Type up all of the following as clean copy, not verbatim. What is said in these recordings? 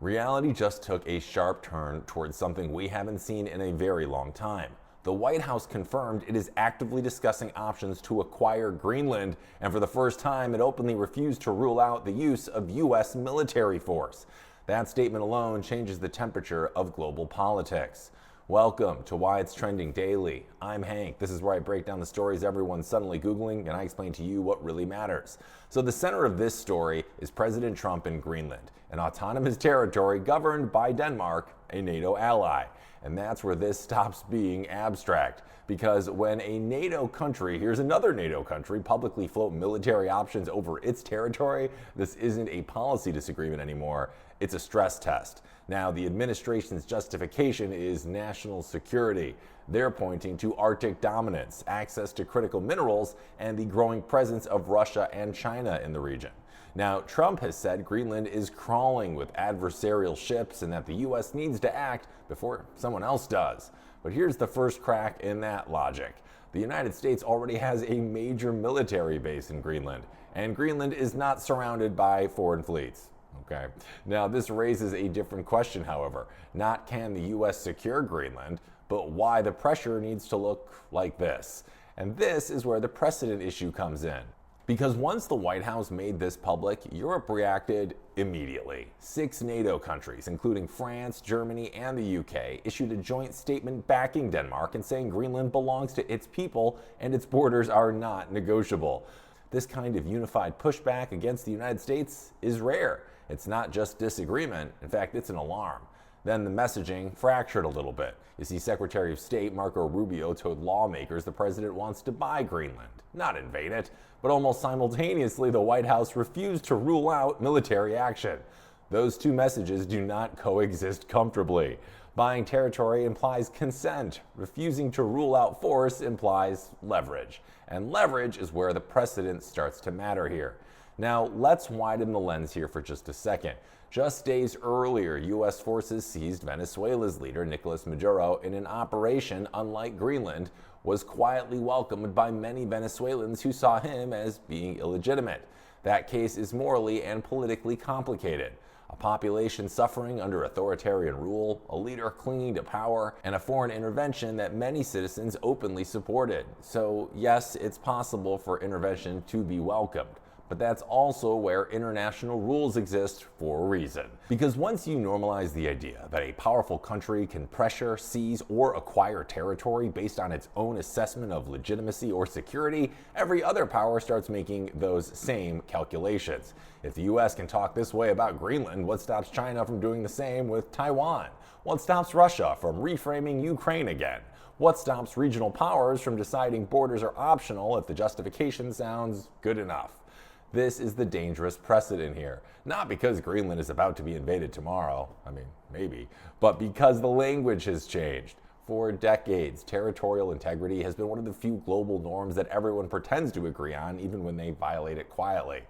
Reality just took a sharp turn towards something we haven't seen in a very long time. The White House confirmed it is actively discussing options to acquire Greenland, and for the first time, it openly refused to rule out the use of U.S. military force. That statement alone changes the temperature of global politics. Welcome to Why It's Trending Daily. I'm Hank. This is where I break down the stories everyone's suddenly Googling, and I explain to you what really matters. So the center of this story is President Trump in Greenland, an autonomous territory governed by Denmark, a NATO ally. And that's where this stops being abstract. Because when a NATO country hears another NATO country publicly float military options over its territory, this isn't a policy disagreement anymore, it's a stress test. Now, the administration's justification is national security. They're pointing to Arctic dominance, access to critical minerals, and the growing presence of Russia and China in the region. Now, Trump has said Greenland is crawling with adversarial ships and that the U.S. needs to act before someone else does. But here's the first crack in that logic. The United States already has a major military base in Greenland, and Greenland is not surrounded by foreign fleets. Okay. Now, this raises a different question, however. Not can the U.S. secure Greenland, but why the pressure needs to look like this. And this is where the precedent issue comes in. Because once the White House made this public, Europe reacted immediately. 6 NATO countries, including France, Germany, and the UK, issued a joint statement backing Denmark and saying Greenland belongs to its people and its borders are not negotiable. This kind of unified pushback against the United States is rare. It's not just disagreement. In fact, it's an alarm. Then the messaging fractured a little bit. You see, Secretary of State Marco Rubio told lawmakers the president wants to buy Greenland, not invade it. But almost simultaneously, the White House refused to rule out military action. Those two messages do not coexist comfortably. Buying territory implies consent. Refusing to rule out force implies leverage. And leverage is where the precedent starts to matter here. Now, let's widen the lens here for just a second. Just days earlier, U.S. forces seized Venezuela's leader, Nicolas Maduro, in an operation, unlike Greenland, was quietly welcomed by many Venezuelans who saw him as being illegitimate. That case is morally and politically complicated. A population suffering under authoritarian rule, a leader clinging to power, and a foreign intervention that many citizens openly supported. So, yes, it's possible for intervention to be welcomed. But that's also where international rules exist for a reason. Because once you normalize the idea that a powerful country can pressure, seize, or acquire territory based on its own assessment of legitimacy or security, every other power starts making those same calculations. If the US can talk this way about Greenland, what stops China from doing the same with Taiwan? What stops Russia from reframing Ukraine again? What stops regional powers from deciding borders are optional if the justification sounds good enough? This is the dangerous precedent here. Not because Greenland is about to be invaded tomorrow, I mean, maybe, but because the language has changed. For decades, territorial integrity has been one of the few global norms that everyone pretends to agree on, even when they violate it quietly.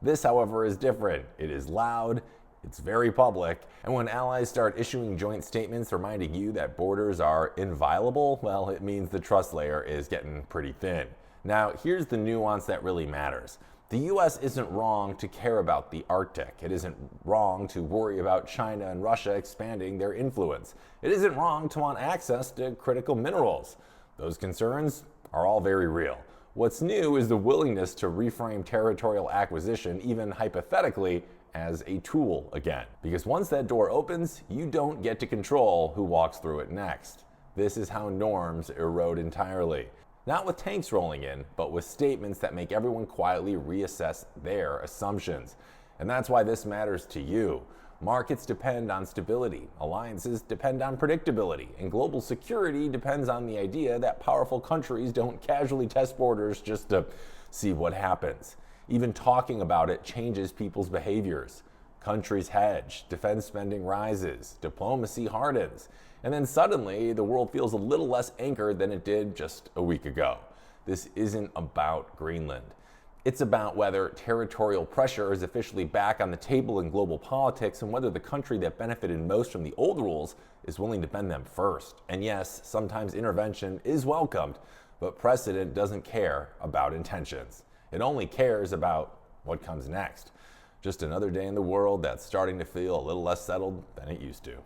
This, however, is different. It is loud, it's very public, and when allies start issuing joint statements reminding you that borders are inviolable, well, it means the trust layer is getting pretty thin. Now, here's the nuance that really matters. The U.S. isn't wrong to care about the Arctic. It isn't wrong to worry about China and Russia expanding their influence. It isn't wrong to want access to critical minerals. Those concerns are all very real. What's new is the willingness to reframe territorial acquisition, even hypothetically, as a tool again. Because once that door opens, you don't get to control who walks through it next. This is how norms erode entirely. Not with tanks rolling in, but with statements that make everyone quietly reassess their assumptions. And that's why this matters to you. Markets depend on stability, alliances depend on predictability, and global security depends on the idea that powerful countries don't casually test borders just to see what happens. Even talking about it changes people's behaviors. Countries hedge, defense spending rises, diplomacy hardens, and then suddenly the world feels a little less anchored than it did just a week ago. This isn't about Greenland. It's about whether territorial pressure is officially back on the table in global politics and whether the country that benefited most from the old rules is willing to bend them first. And yes, sometimes intervention is welcomed, but precedent doesn't care about intentions. It only cares about what comes next. Just another day in the world that's starting to feel a little less settled than it used to.